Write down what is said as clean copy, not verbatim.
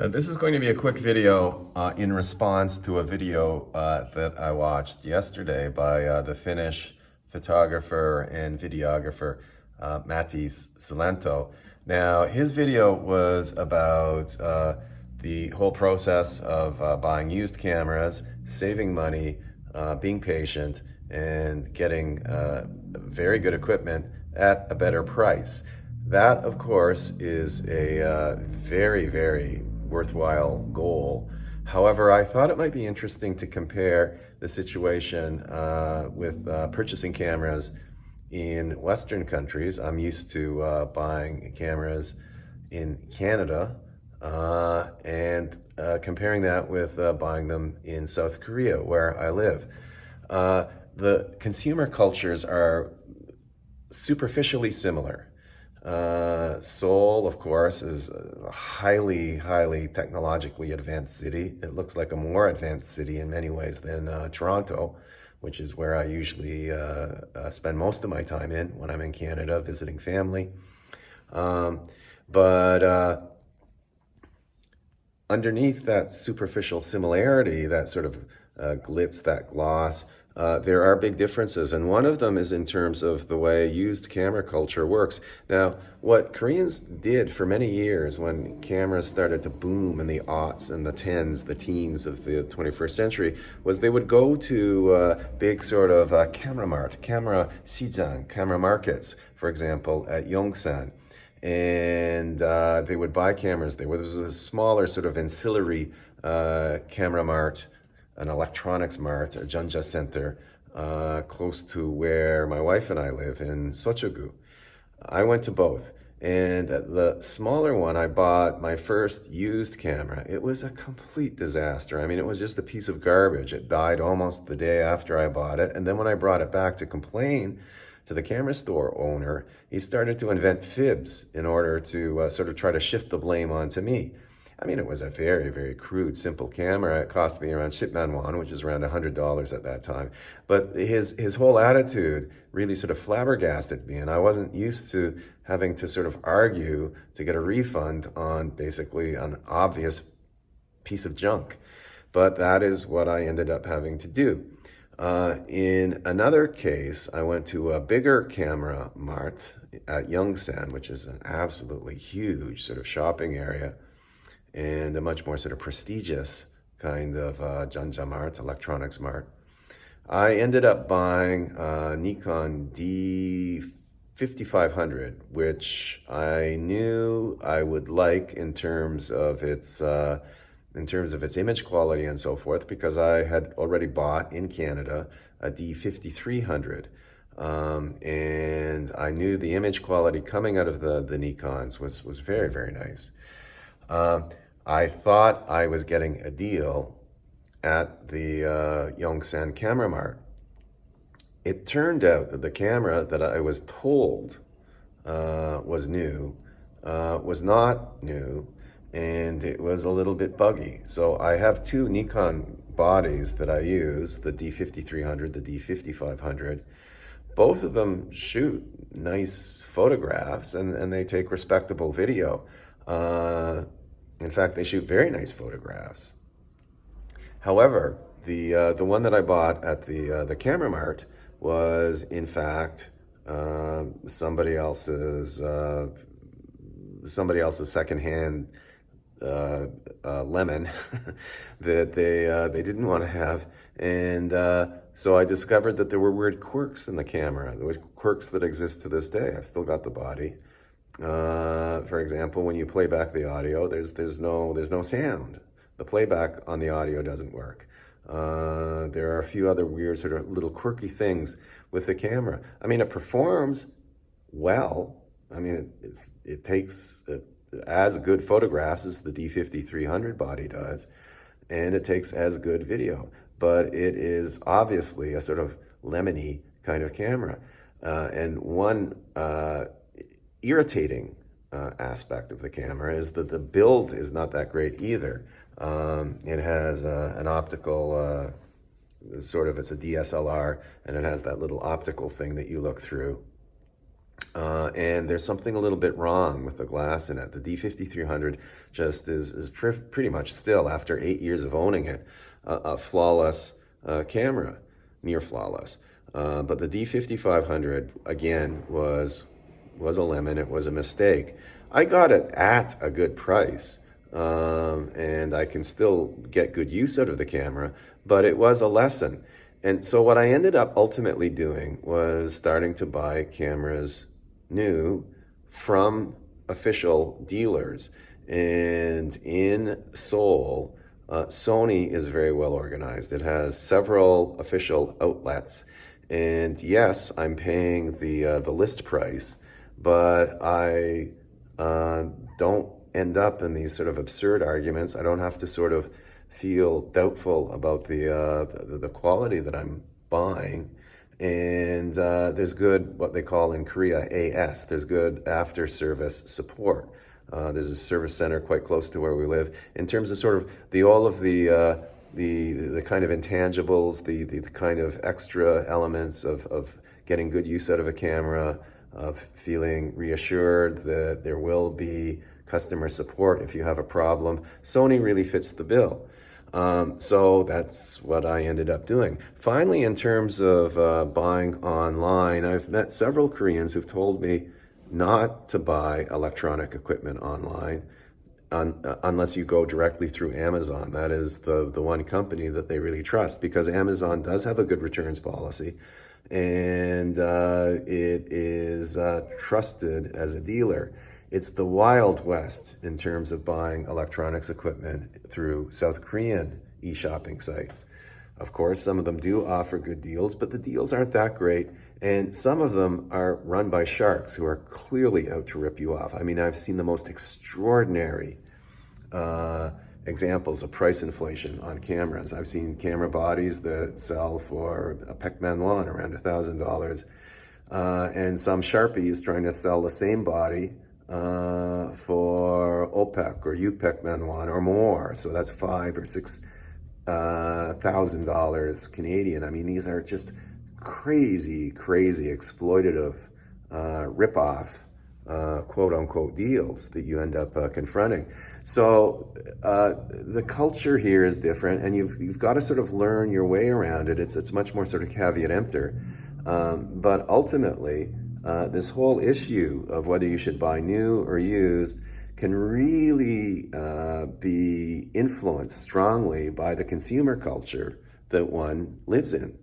This is going to be a quick video in response to a video that I watched yesterday by the Finnish photographer and videographer Mattis Salento. Now, his video was about the whole process of buying used cameras, saving money, being patient, and getting very good equipment at a better price. That, of course, is a very, very worthwhile goal. However, I thought it might be interesting to compare the situation with purchasing cameras in Western countries. I'm used to buying cameras in Canada and comparing that with buying them in South Korea, where I live. The consumer cultures are superficially similar. Seoul, of course, is a highly technologically advanced city. It looks like a more advanced city in many ways than Toronto, which is where I usually spend most of my time in when I'm in Canada visiting family. But underneath that superficial similarity, that sort of glitz, that gloss, there are big differences, and one of them is in terms of the way used camera culture works. Now, what Koreans did for many years when cameras started to boom in the aughts and the tens, the teens of the 21st century, was they would go to big sort of camera mart, camera sijang, camera markets, for example, at Yongsan. And they would buy cameras there. There was a smaller sort of ancillary camera mart, an electronics mart, a Junja center, close to where my wife and I live in Sochogu. I went to both. And at the smaller one, I bought my first used camera. It was a complete disaster. I mean, it was just a piece of garbage. It died almost the day after I bought it. And then when I brought it back to complain to the camera store owner, he started to invent fibs in order to sort of try to shift the blame onto me. I mean, it was a very crude, simple camera. It cost me around 10,000 won, which is around $100 at that time. But his whole attitude really sort of flabbergasted me, and I wasn't used to having to sort of argue to get a refund on basically an obvious piece of junk. But that is what I ended up having to do. In another case, I went to a bigger camera mart at Yongsan, which is an absolutely huge sort of shopping area, and a much more sort of prestigious kind of Janja Mart, electronics mart. I ended up buying a Nikon D5500, which I knew I would like in terms of its image quality and so forth, because I had already bought in Canada a D5300. And I knew the image quality coming out of the Nikons was very nice. I thought I was getting a deal at the Yongsan Camera Mart. It turned out that the camera that I was told was new was not new, and it was a little bit buggy. So I have two Nikon bodies that I use, the D5300, the D5500. Both of them shoot nice photographs, and they take respectable video. In fact, they shoot very nice photographs. However, the one that I bought at the camera mart was in fact somebody else's secondhand lemon that they didn't want to have, and so I discovered that there were weird quirks in the camera. There were quirks that exist to this day. I've still got the body. For example, when you play back the audio, there's no sound. The playback on the audio doesn't work. There are a few other weird sort of little quirky things with the camera. I mean, it performs well. I mean, it takes as good photographs as the D5300 body does, and it takes as good video. But it is obviously a sort of lemony kind of camera, and one irritating aspect of the camera is that the build is not that great either. It has an optical, it's a DSLR, and it has that little optical thing that you look through. And there's something a little bit wrong with the glass in it. The D5300 just is pretty much still, after 8 years of owning it, a flawless camera, near flawless. But the D5500, again, was a lemon. It was a mistake. I got it at a good price, and I can still get good use out of the camera, but it was a lesson. And so what I ended up ultimately doing was starting to buy cameras new from official dealers. And in Seoul, Sony is very well organized. It has several official outlets. And yes, I'm paying the list price, but I don't end up in these sort of absurd arguments. I don't have to sort of feel doubtful about the quality that I'm buying. And there's good, what they call in Korea, AS. There's good after service support. There's a service center quite close to where we live. In terms of sort of all of the kind of intangibles, the kind of extra elements of getting good use out of a camera, of feeling reassured that there will be customer support if you have a problem, Sony really fits the bill. So that's what I ended up doing. Finally, in terms of buying online, I've met several Koreans who've told me not to buy electronic equipment online unless you go directly through Amazon. That is the one company that they really trust, because Amazon does have a good returns policy, and it is trusted as a dealer. It's the Wild West in terms of buying electronics equipment through South Korean e-shopping sites. Of course, some of them do offer good deals, but the deals aren't that great. And some of them are run by sharks who are clearly out to rip you off. I mean, I've seen the most extraordinary examples of price inflation on cameras. I've seen camera bodies that sell for a Pac-Man lawn around $1,000. And some Sharpie is trying to sell the same body for OPEC or UPEC Manwan or more. So that's $5,000 or $6,000 Canadian. I mean, these are just crazy exploitative rip-off quote unquote deals that you end up confronting. So the culture here is different, and you've got to sort of learn your way around it. It's much more sort of caveat emptor. But ultimately, this whole issue of whether you should buy new or used can really be influenced strongly by the consumer culture that one lives in.